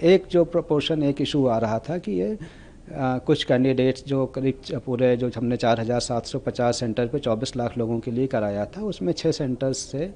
एक जो प्रोपोर्शन एक इशू आ रहा था कि ये कुछ कैंडिडेट्स जो करीब पूरे जो हमने 4,750 सेंटर पे 24 लाख लोगों के लिए कराया था, उसमें 6 सेंटर्स से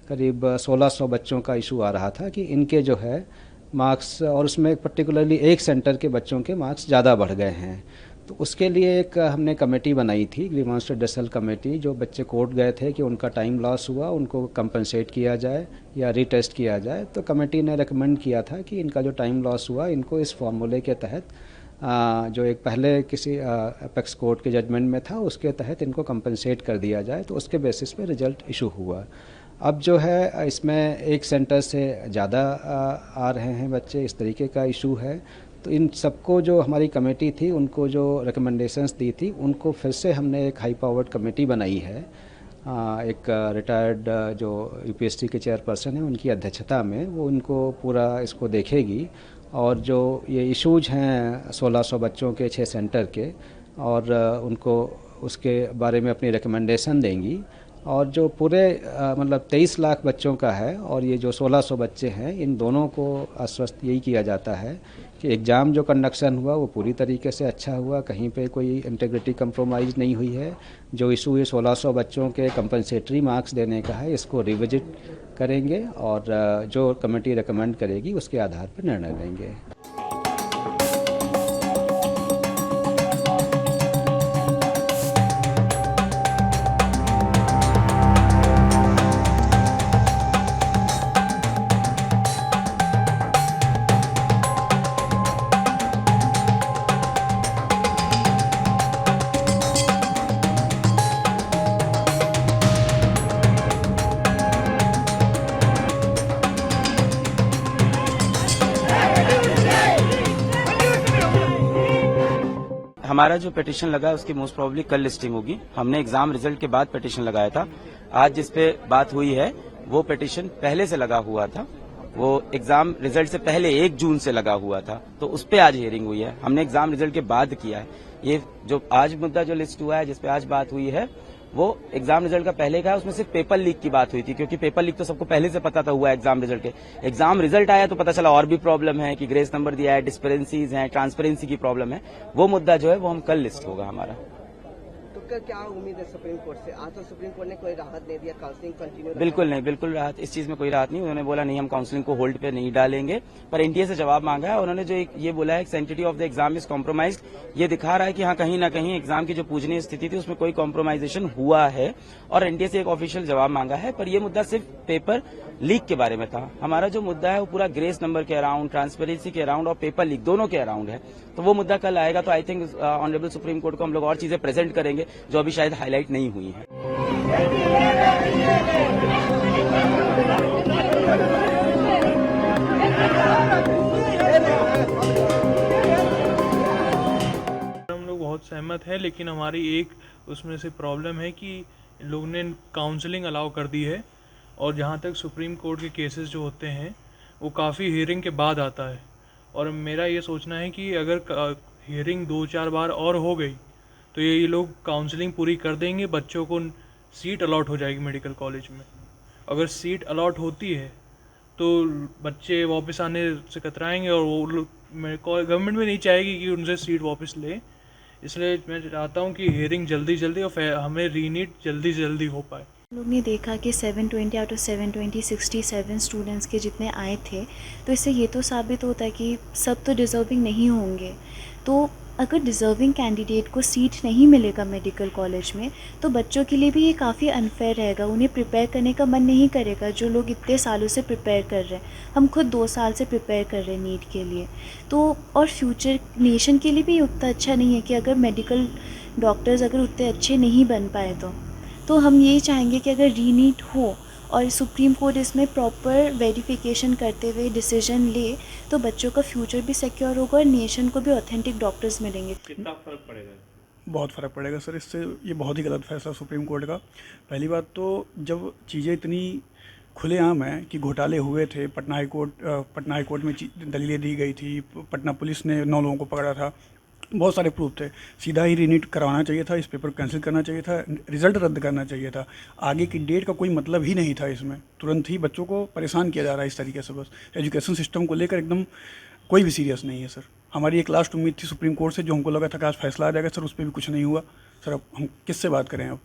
करीब 1600 बच्चों का इशू आ रहा था कि इनके जो है मार्क्स, और उसमें पर्टिकुलरली एक सेंटर के बच्चों के मार्क्स ज़्यादा बढ़ गए हैं। तो उसके लिए एक हमने कमेटी बनाई थी, ग्रीवांस रिड्रेसल कमेटी। जो बच्चे कोर्ट गए थे कि उनका टाइम लॉस हुआ, उनको कंपनसेट किया जाए या रीटेस्ट किया जाए, तो कमेटी ने रेकमेंड किया था कि इनका जो टाइम लॉस हुआ इनको इस फार्मूले के तहत जो एक पहले किसी अपेक्स कोर्ट के जजमेंट में था उसके तहत इनको कंपनसेट कर दिया जाए। तो उसके बेसिस पे रिजल्ट इशू हुआ। अब जो है इसमें एक सेंटर से ज़्यादा आ रहे हैं बच्चे, इस तरीके का इशू है। तो इन सबको जो हमारी कमेटी थी उनको जो रिकमेंडेशंस दी थी उनको फिर से हमने एक हाई पावर्ड कमेटी बनाई है, एक रिटायर्ड जो यूपीएससी के चेयरपर्सन हैं उनकी अध्यक्षता में, वो इनको पूरा इसको देखेगी और जो ये इश्यूज हैं 1600 बच्चों के 6 सेंटर के, और उनको उसके बारे में अपनी रिकमेंडेशन देंगी। और जो पूरे मतलब 23 लाख बच्चों का है और ये जो 1600 बच्चे हैं, इन दोनों को आश्वस्त यही किया जाता है कि एग्ज़ाम जो कंडक्शन हुआ वो पूरी तरीके से अच्छा हुआ, कहीं पे कोई इंटीग्रिटी कंप्रोमाइज़ नहीं हुई है। जो इशू ये 1600 बच्चों के कंपनसेटरी मार्क्स देने का है, इसको रिविजिट करेंगे और जो कमेटी रिकमेंड करेगी उसके आधार पर निर्णय लेंगे। हमारा जो पिटीशन लगा है उसकी मोस्ट प्रोबेबली कल लिस्टिंग होगी। हमने एग्जाम रिजल्ट के बाद पिटीशन लगाया था। आज जिस पे बात हुई है वो पिटीशन पहले से लगा हुआ था, वो एग्जाम रिजल्ट से पहले 1 जून से लगा हुआ था, तो उस पे आज हियरिंग हुई है। हमने एग्जाम रिजल्ट के बाद किया है। ये जो आज मुद्दा जो लिस्ट हुआ है जिसपे आज बात हुई है वो एग्जाम रिजल्ट का पहले का है, उसमें सिर्फ पेपर लीक की बात हुई थी, क्योंकि पेपर लीक तो सबको पहले से पता था हुआ है एग्जाम रिजल्ट के। एग्जाम रिजल्ट आया तो पता चला और भी प्रॉब्लम है कि ग्रेस नंबर दिया है, डिस्पेरेंसीज हैं, ट्रांसपेरेंसी की प्रॉब्लम है। वो मुद्दा जो है वो हम कल लिस्ट होगा हमारा। तो क्या उम्मीद है सुप्रीम कोर्ट से? आज तो सुप्रीम कोर्ट ने कोई राहत नहीं दिया, काउंसलिंग कंटिन्यू। बिल्कुल नहीं, बिल्कुल राहत, इस चीज में कोई राहत नहीं। उन्होंने बोला नहीं हम काउंसलिंग को होल्ड पे नहीं डालेंगे, पर एनटीए से जवाब मांगा है। उन्होंने जो ये बोला है sensitivity of the exam is compromise, ये दिखा रहा है कि हाँ कहीं ना कहीं एग्जाम की जो पूजनीय स्थिति थी उसमें कोई कॉम्प्रोमाइजेशन हुआ है और एनटीए से एक ऑफिशियल जवाब मांगा है। पर यह मुद्दा सिर्फ पेपर लीक के बारे में था। हमारा जो मुद्दा है वो पूरा ग्रेस नंबर के अराउंड, ट्रांसपेरेंसी के अराउंड और पेपर लीक दोनों के अराउंड है। तो वो मुद्दा कल आएगा, तो I think honourable supreme court को हम लोग और चीजें प्रेजेंट करेंगे जो अभी शायद हाईलाइट नहीं हुई है। हम लोग बहुत सहमत हैं, लेकिन हमारी एक उसमें से प्रॉब्लम है कि इन लोगों ने काउंसलिंग अलाउ कर दी है, और जहाँ तक सुप्रीम कोर्ट के केसेस जो होते हैं वो काफ़ी हियरिंग के बाद आता है। और मेरा ये सोचना है कि अगर हियरिंग 2-4 बार और हो गई तो ये लोग काउंसलिंग पूरी कर देंगे, बच्चों को सीट अलॉट हो जाएगी मेडिकल कॉलेज में। अगर सीट अलॉट होती है तो बच्चे वापस आने से कतराएंगे और वो लोग गवर्नमेंट में नहीं चाहेगी कि उनसे सीट वापस ले। इसलिए मैं चाहता हूँ कि हियरिंग जल्दी और हमें रीनीट जल्दी हो पाए। लोग ने देखा कि 720 आउट ऑफ 720 67 स्टूडेंट्स के जितने आए थे, तो इससे ये तो साबित होता है कि सब तो डिज़र्विंग नहीं होंगे। तो अगर डिज़र्विंग कैंडिडेट को सीट नहीं मिलेगा मेडिकल कॉलेज में तो बच्चों के लिए भी ये काफ़ी अनफेयर रहेगा। उन्हें प्रिपेयर करने का मन नहीं करेगा, जो लोग इतने सालों से प्रिपेयर कर रहे हैं। हम खुद 2 साल से प्रिपेयर कर रहे हैं नीट के लिए। तो और फ्यूचर नेशन के लिए भी उतना अच्छा नहीं है कि अगर मेडिकल डॉक्टर्स अगर उतने अच्छे नहीं बन पाए तो हम यही चाहेंगे कि अगर रीनीट हो और सुप्रीम कोर्ट इसमें प्रॉपर वेरिफिकेशन करते हुए डिसीजन ले तो बच्चों का फ्यूचर भी सिक्योर होगा और नेशन को भी ऑथेंटिक डॉक्टर्स मिलेंगे। कितना फ़र्क पड़ेगा? बहुत फ़र्क पड़ेगा सर इससे। ये बहुत ही गलत फैसला सुप्रीम कोर्ट का। पहली बात तो जब चीज़ें इतनी खुलेआम हैं कि घोटाले हुए थे, पटना हाई कोर्ट में दलीलें दी गई थी, पटना पुलिस ने 9 लोगों को पकड़ा था, बहुत सारे प्रूफ थे। सीधा ही रीनीट करवाना चाहिए था, इस पेपर को कैंसिल करना चाहिए था, रिज़ल्ट रद्द करना चाहिए था। आगे की डेट का कोई मतलब ही नहीं था इसमें। तुरंत ही बच्चों को परेशान किया जा रहा है इस तरीके से। बस एजुकेशन सिस्टम को लेकर एकदम कोई भी सीरियस नहीं है सर। हमारी एक लास्ट उम्मीद थी सुप्रीम कोर्ट से, जो हमको लगा था कि आज फैसला आ जाएगा सर, उस पर भी कुछ नहीं हुआ सर। अब हम किससे बात करें अब?